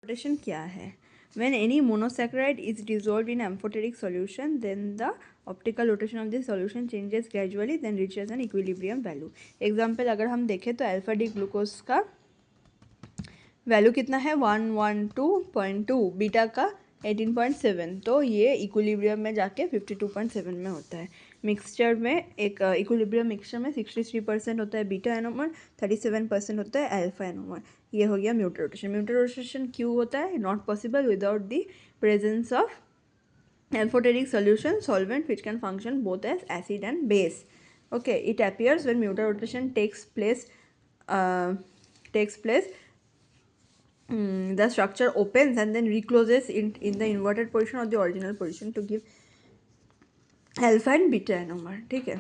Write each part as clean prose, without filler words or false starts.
Rotation क्या है? When any monosaccharide is dissolved in amphoteric solution, then the optical rotation of this solution changes gradually, then reaches an equilibrium value. Example अगर हम देखें तो alpha D glucose का value कितना है 112.2, beta का 18.7, तो ये इक्विलिब्रियम में जाके 52.7 में होता है। मिक्सचर में एक इक्विलिब्रियम मिक्सचर में 63% होता है बीटा एनोमर, 37% होता है अल्फा एनोमर। ये हो गया म्यूटर रोटेशन। म्यूटर रोटेशन क्यों होता है? Not possible without the presence of amphoteric solution solvent which can function both as acid and base. Okay, it appears when mutar rotation takes place the structure opens and then recloses in the inverted position or the original position to give alpha and beta anomer. ठीक है,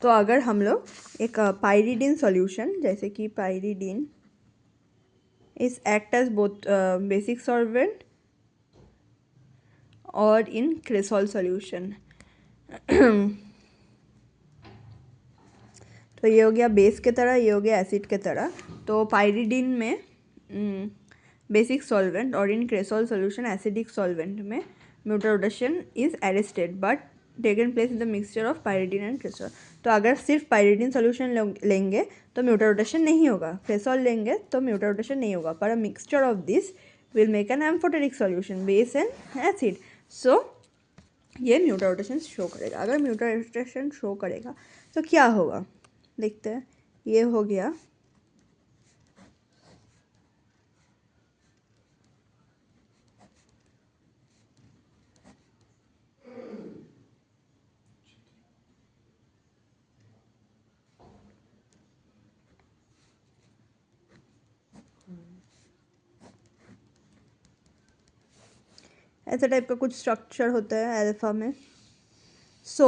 तो अगर हम लोग एक pyridine solution जैसे कि pyridine is act as both basic solvent और in क्रेसॉल solution तो ये हो गया बेस के तरह, ये हो गया एसिड के तरह। तो पाइरिडीन में बेसिक सॉल्वेंट और in cresol solution acidic solvent में mutarotation is arrested but taken place in the mixture of pyridine and cresol. तो अगर सिर्फ पाइरिडीन सॉल्यूशन लेंगे तो म्यूटर रोटेशन नहीं होगा, क्रेसॉल लेंगे तो म्यूटर रोटेशन नहीं होगा, पर a mixture of this will make an amphoteric solution base and acid. So ये म्यूटर रोटेशन शो करेगा। अगर म्यूटर रोटेशन शो करेगा तो क्या होगा देखते हैं। ये हो गया ऐसा टाइप का कुछ स्ट्रक्चर होता है अल्फा में। सो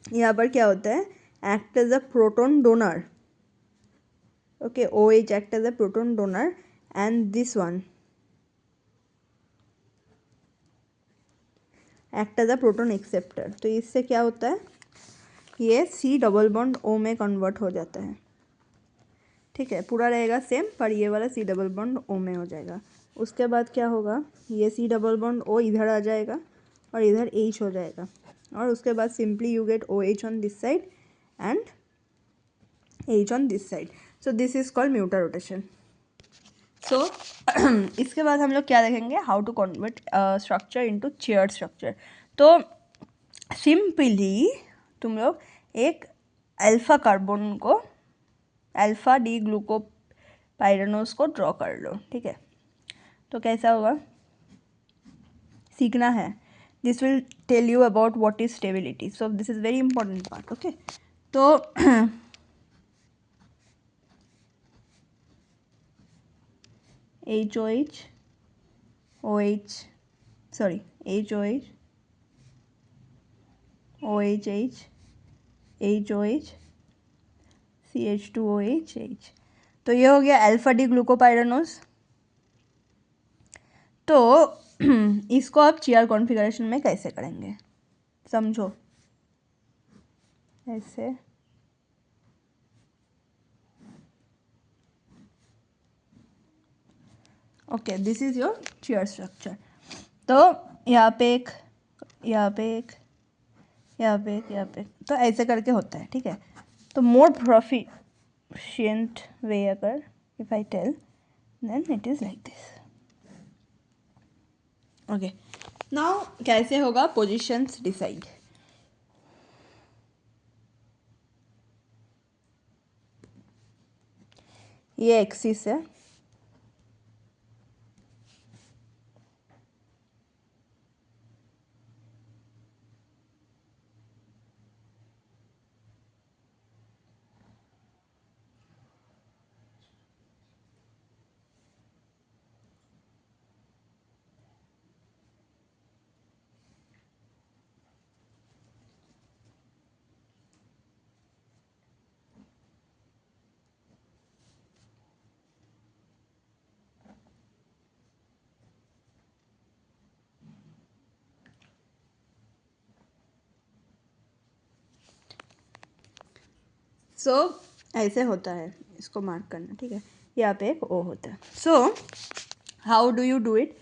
यहाँ पर क्या होता है, act as a proton donor. Okay, OH act as a proton donor and this one act as a proton acceptor. तो इससे क्या होता है, ये C डबल बॉन्ड O में कन्वर्ट हो जाता है। ठीक है, पूरा रहेगा सेम, पर ये वाला C डबल बॉन्ड O में हो जाएगा। उसके बाद क्या होगा, ये C डबल बॉन्ड O इधर आ जाएगा और इधर H हो जाएगा, और उसके बाद simply you get OH on this side and H on this side. So this is called mutarotation. सो इसके बाद हम लोग क्या देखेंगे, how to convert structure into chair structure. तो सिंपली तुम लोग एक अल्फा कार्बन को, अल्फा डी ग्लूकोपाइरानोज को ड्रॉ कर लो। ठीक है, तो कैसा होगा सीखना है। This will tell you about what is stability, so this is very important part. Okay, तो HOH OH sorry HOH OHH HOH CH2OH H। तो ये हो गया अल्फा डी ग्लूकोपाइरानोज। तो इसको आप चेयर कॉन्फ़िगरेशन में कैसे करेंगे समझो। ऐसे okay, this is your chair structure. तो यहाँ पे एक, यहाँ पे एक, यहाँ पे एक, यहाँ पे, तो ऐसे करके होता है। ठीक है, तो मोर प्रोफिशिएंट वे अगर if I tell then it is like this. Okay, now कैसे होगा पोजीशंस डिसाइड। ये एक्सिस है, सो ऐसे होता है, इसको मार्क करना। ठीक है, यहाँ पे एक O होता है। So how do you do it?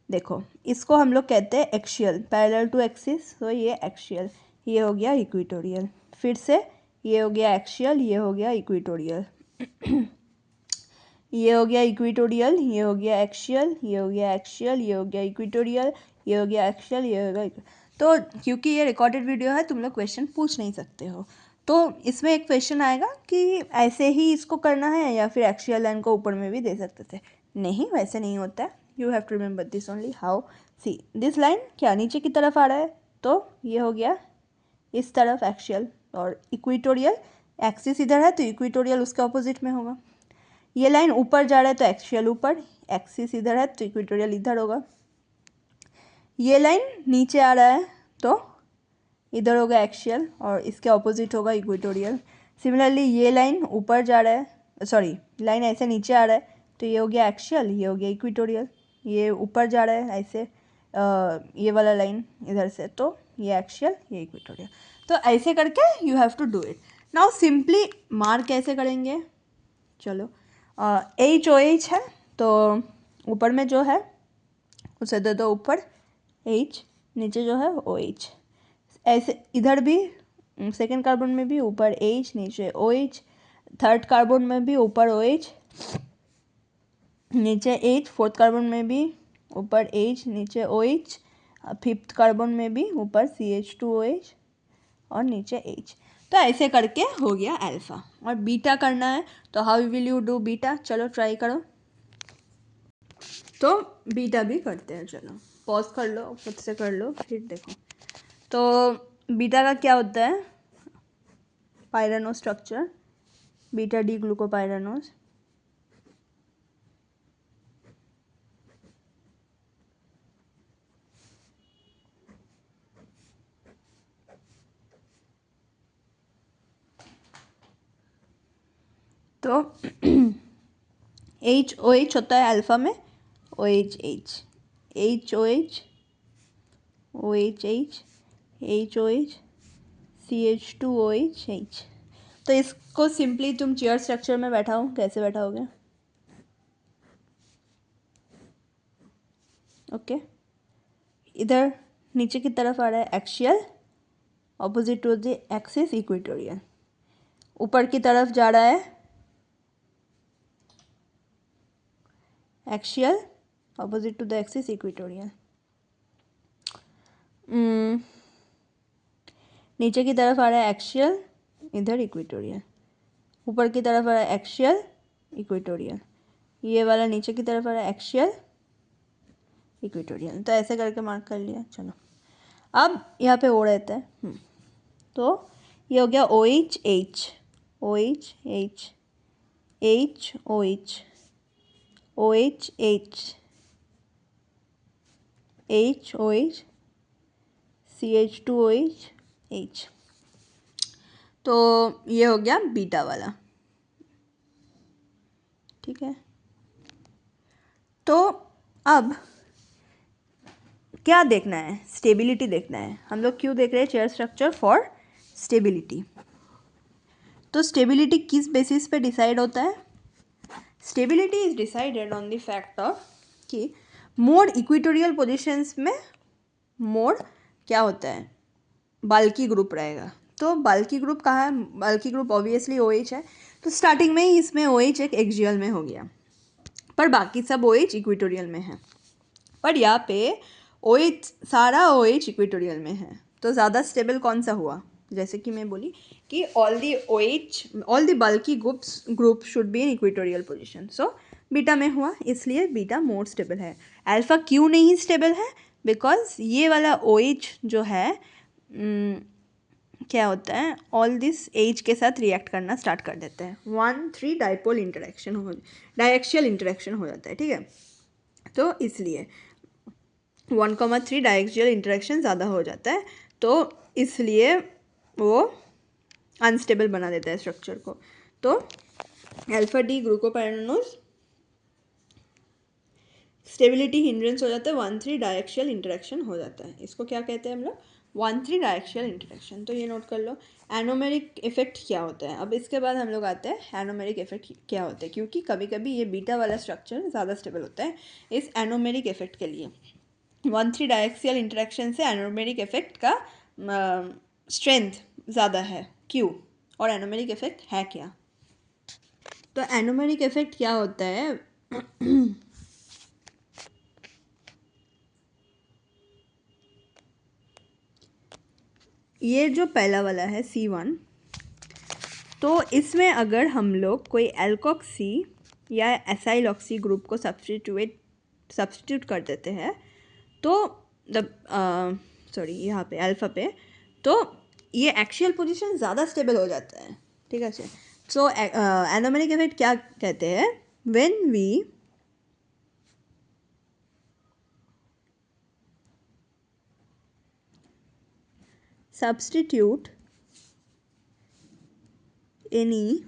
देखो, इसको हम लोग कहते हैं एक्सियल, पैरेलल टू एक्सिस, तो ये एक्सियल, ये हो गया इक्वेटोरियल। फिर से ये हो गया एक्सियल, ये हो गया इक्वेटोरियल, ये हो गया इक्वेटोरियल, ये हो गया एक्सियल, ये हो गया एक्सियल, ये हो गया इक्वेटोरियल, ये हो गया एक्सियल, ये हो गया। तो क्योंकि ये रिकॉर्डेड वीडियो है, तुम लोग क्वेश्चन पूछ नहीं सकते हो, तो इसमें एक क्वेश्चन आएगा कि ऐसे ही इसको करना है या फिर एक्सियल लाइन को ऊपर में भी दे सकते थे। नहीं, वैसे नहीं होता है। You have to remember this only. How? See this line क्या नीचे की तरफ आ रहा है, तो ये हो गया इस तरफ एक्सियल, और इक्वेटोरियल एक्सिस इधर है तो इक्वेटोरियल उसके ऑपोजिट में होगा। ये लाइन ऊपर जा रहा है तो एक्सियल ऊपर, एक्सिस इधर है तो इक्वेटोरियल इधर होगा। ये लाइन नीचे आ रहा है तो इधर होगा एक्सियल और इसके ऑपोजिट होगा इक्वेटोरियल। सिमिलरली ये लाइन ऊपर जा रहा है, सॉरी लाइन ऐसे नीचे आ रहा है तो ये हो गया एक्सियल, ये हो गया इक्वेटोरियल। ये ऊपर जा रहा है ऐसे ये वाला लाइन इधर से, तो ये एक्सियल, ये इक्वेटोरियल। तो ऐसे करके you have to do it. Now simply mark कैसे करेंगे? चलो, एच ओ एच है तो ऊपर में जो है उसे दे दो ऊपर एच, नीचे जो है ओ एच। ऐसे इधर भी सेकेंड कार्बन में भी ऊपर एच नीचे ओ एच, थर्ड कार्बन में भी ऊपर ओ एच नीचे एच, फोर्थ कार्बन में भी ऊपर एच नीचे ओ एच, फिफ्थ कार्बन में भी ऊपर CH2OH और नीचे H। तो ऐसे करके हो गया अल्फ़ा। और बीटा करना है तो how will you do beta? चलो ट्राई करो। तो बीटा भी करते हैं, चलो पॉज कर लो, खुद से कर लो, फिर देखो। तो बीटा का क्या होता है? पायरानो स्ट्रक्चर, बीटा डी ग्लूकोपायरानोज। तो HOH होता है अल्फ़ा में, OHH, HOH, OHH, HOH, CH2OH, H। तो इसको सिंपली तुम चेयर स्ट्रक्चर में बैठाओ, कैसे बैठाओगे? ओके, इधर नीचे की तरफ आ रहा है axial, opposite to the axis equatorial. ऊपर की तरफ जा रहा है axial, opposite to the axis equatorial. नीचे की तरफ आ रहा है एक्सियल, इधर इक्वेटोरियल। ऊपर की तरफ आ रहा है एक्सियल, इक्वेटोरियल। ये वाला नीचे की तरफ आ रहा है एक्सियल, इक्वेटोरियल। तो ऐसे करके मार्क कर लिया। चलो, अब यहाँ पे ओ रहता है, तो ये हो गया OH H, OH H, H OH, OH H, H OH, CH2OH H। तो ये हो गया बीटा वाला, ठीक है। तो अब क्या देखना है? स्टेबिलिटी देखना है। हम लोग क्यों देख रहे हैं चेयर स्ट्रक्चर? For stability. तो स्टेबिलिटी किस बेसिस पे डिसाइड होता है? Stability is decided on the fact of कि मोर इक्वेटोरियल पोजिशंस में मोर क्या होता है? बाल्की ग्रुप रहेगा। तो बाल्की ग्रुप कहाँ है? बाल्की ग्रुप ऑब्वियसली OH है, तो स्टार्टिंग में ही इसमें OH एक एक्सियल में हो गया, पर बाकी सब OH इक्वेटोरियल में है। पर यहाँ पे OH सारा OH इक्वेटोरियल में है, तो ज़्यादा स्टेबल कौन सा हुआ? जैसे कि मैं बोली कि all the bulky group should be in equatorial position, so beta में हुआ, इसलिए बीटा मोर स्टेबल है। अल्फ़ा क्यों नहीं स्टेबल है? बिकॉज ये वाला OH जो है क्या होता है, ऑल दिस H के साथ रिएक्ट करना स्टार्ट कर देते हैं। 1,3 डाइपोल इंटरेक्शन हो, डायएक्सियल इंटरेक्शन हो जाता है, ठीक है। तो इसलिए 1,3 डायएक्सियल इंटरेक्शन ज़्यादा हो जाता है, तो इसलिए वो अनस्टेबल बना देता है स्ट्रक्चर को। तो alpha D glucopyranose stability hindrance हो जाता है, 1,3 डायएक्सियल इंटरेक्शन हो जाता है। इसको क्या कहते हैं हम लोग? 1,3 डायरेक्शनल इंटरेक्शन। तो ये नोट कर लो एनोमेरिक इफेक्ट क्या होता है। अब इसके बाद हम लोग आते हैं एनोमेरिक इफेक्ट क्या होता है, क्योंकि कभी कभी ये बीटा वाला स्ट्रक्चर ज़्यादा स्टेबल होता है इस एनोमेरिक इफेक्ट के लिए। 1,3 डायरेक्शियल इंटरेक्शन से एनोमेरिक इफेक्ट का स्ट्रेंथ ज़्यादा है, क्यों, और एनोमेरिक इफेक्ट है क्या। तो एनोमेरिक इफेक्ट क्या होता है ये जो पहला वाला है C1, तो इसमें अगर हम लोग कोई एल्कोक्सी या एसाइलॉक्सी ग्रुप को सब्स्टिट्यूट कर देते हैं तो यहाँ पे अल्फा पे, तो ये एक्सियल पोजीशन ज़्यादा स्टेबल हो जाता है। ठीक है। सो एनोमेरिक इफेक्ट क्या कहते हैं, when we substitute any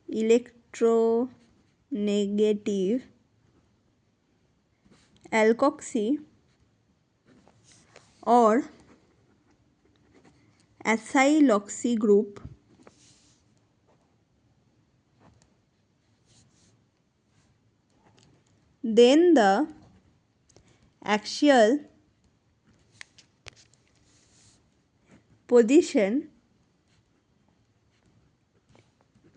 electronegative alkoxy or acyloxy group then the axial position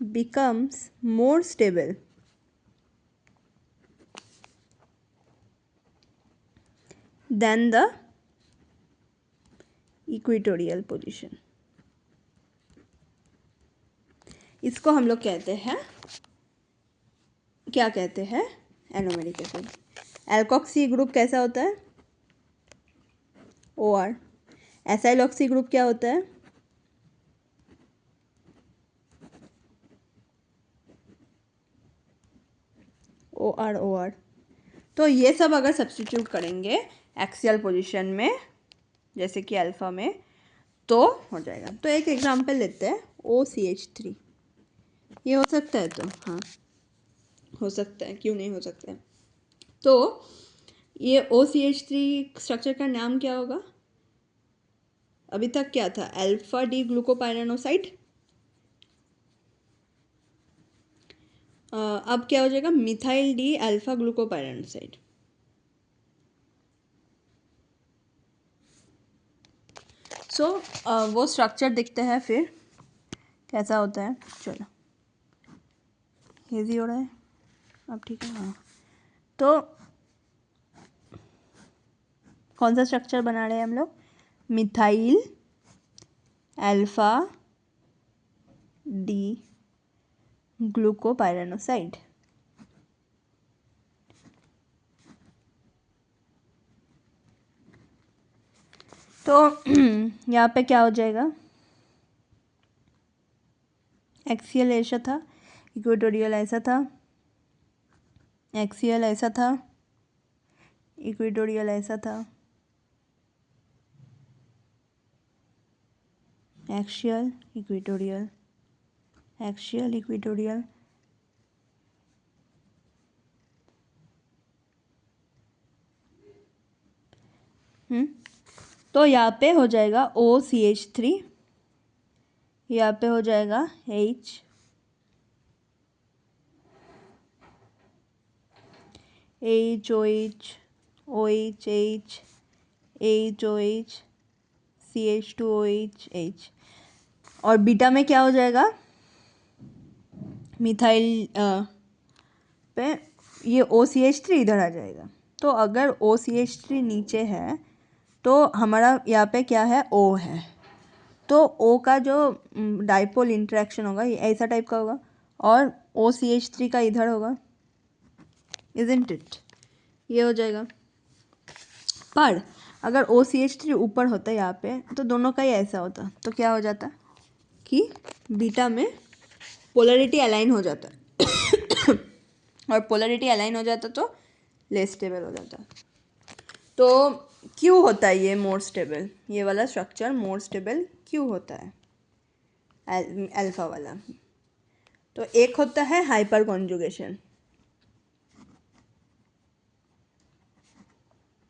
becomes more stable than the equatorial position. इसको हम लोग कहते हैं, क्या कहते हैं, एनोमेरिक इफेक्ट। एल्कोक्सी ग्रुप कैसा होता है, OR। एसाइलॉक्सी ग्रुप क्या होता है, OR। तो ये सब अगर सब्स्टिट्यूट करेंगे एक्सियल पोजीशन में जैसे कि अल्फा में तो हो जाएगा। तो एक एग्जांपल लेते हैं OCH3। ये हो सकता है, तो हाँ हो सकता है, क्यों नहीं हो सकता है। तो ये OCH3 स्ट्रक्चर का नाम क्या होगा, अभी तक क्या था, अल्फा डी ग्लूकोपाइरानोसाइड। अब क्या हो जाएगा, मिथाइल डी अल्फा ग्लूकोपाइरानोसाइड। सो वो स्ट्रक्चर दिखते हैं फिर कैसा होता है। चलो हेजी हो रहा है अब, ठीक है। हाँ, तो कौन सा स्ट्रक्चर बना रहे हैं हम लोग, मिथाइल अल्फा डी ग्लूकोपाइरानोसाइड। तो यहाँ पे क्या हो जाएगा, एक्सियल ऐसा था, इक्वेटोरियल ऐसा था, एक्सियल ऐसा था, इक्वेटोरियल ऐसा था, एक्सियल इक्वेटोरियल, एक्सियल इक्वेटोरियल। तो यहाँ पे हो जाएगा OCH3, यहाँ पे हो जाएगा OH, HOH, CH2OH। और बीटा में क्या हो जाएगा, मिथाइल पे ये OCH3 इधर आ जाएगा। तो अगर OCH3 नीचे है तो हमारा यहाँ पे क्या है, O है। तो O का जो डाइपोल इंटरेक्शन होगा ये ऐसा टाइप का होगा और OCH3 का इधर होगा, इजंट इट, ये हो जाएगा। पर अगर OCH3 ऊपर होता है यहाँ पे तो दोनों का ही ऐसा होता, तो क्या हो जाता कि बीटा में पोलरिटी अलाइन हो जाता और पोलरिटी अलाइन हो जाता तो लेस स्टेबल हो जाता। तो क्यों होता है ये मोर स्टेबल, ये वाला स्ट्रक्चर मोर स्टेबल क्यों होता है अल्फा वाला। तो एक होता है हाइपर कॉन्जुगेशन।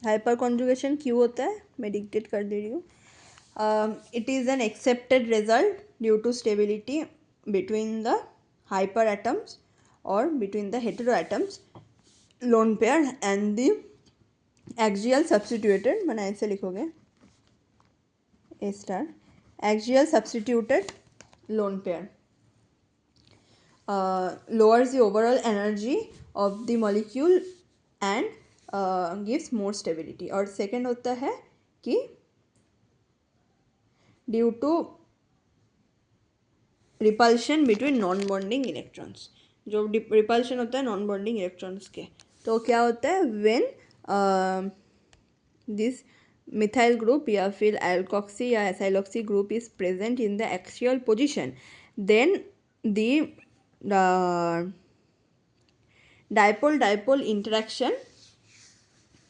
हाइपर कॉन्जुगेशन क्यों होता है मैं डिक्टेट कर दे रही हूँ। It is an accepted result due to stability between the hyperatoms or between the heteroatoms, lone pair and the axial substituted, मैंने ऐसे लिखोगे A star, axial substituted lone pair lowers the overall energy of the molecule and gives more stability. और second होता है कि due to repulsion between non bonding electrons, जो repulsion होता है non bonding electrons के, तो क्या होता है when this methyl group या फिर alkoxy या ethyloxy group is present in the axial position, then the dipole-dipole interaction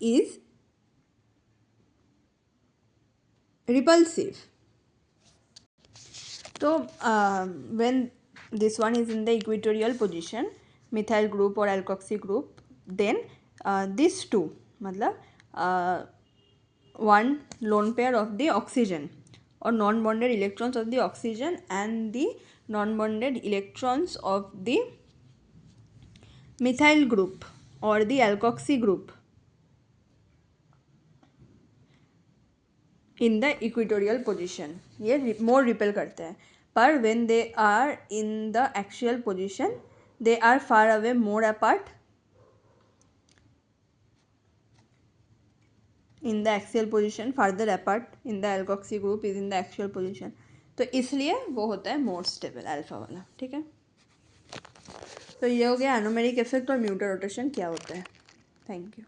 is repulsive. So when this one is in the equatorial position, methyl group or alkoxy group, then these two, मतलब one lone pair of the oxygen or non-bonded electrons of the oxygen and the non-bonded electrons of the methyl group or the alkoxy group in the equatorial position, ये more repel करते हैं. पर when they are in the axial position, they are far away, more apart. In the axial position, farther apart in the alkoxy group is in the axial position. तो इसलिए वो होता है more stable alpha वाला. ठीक है, तो ये हो गया एनोमेरिक इफेक्ट और म्यूटर रोटेशन क्या होता है. Thank you.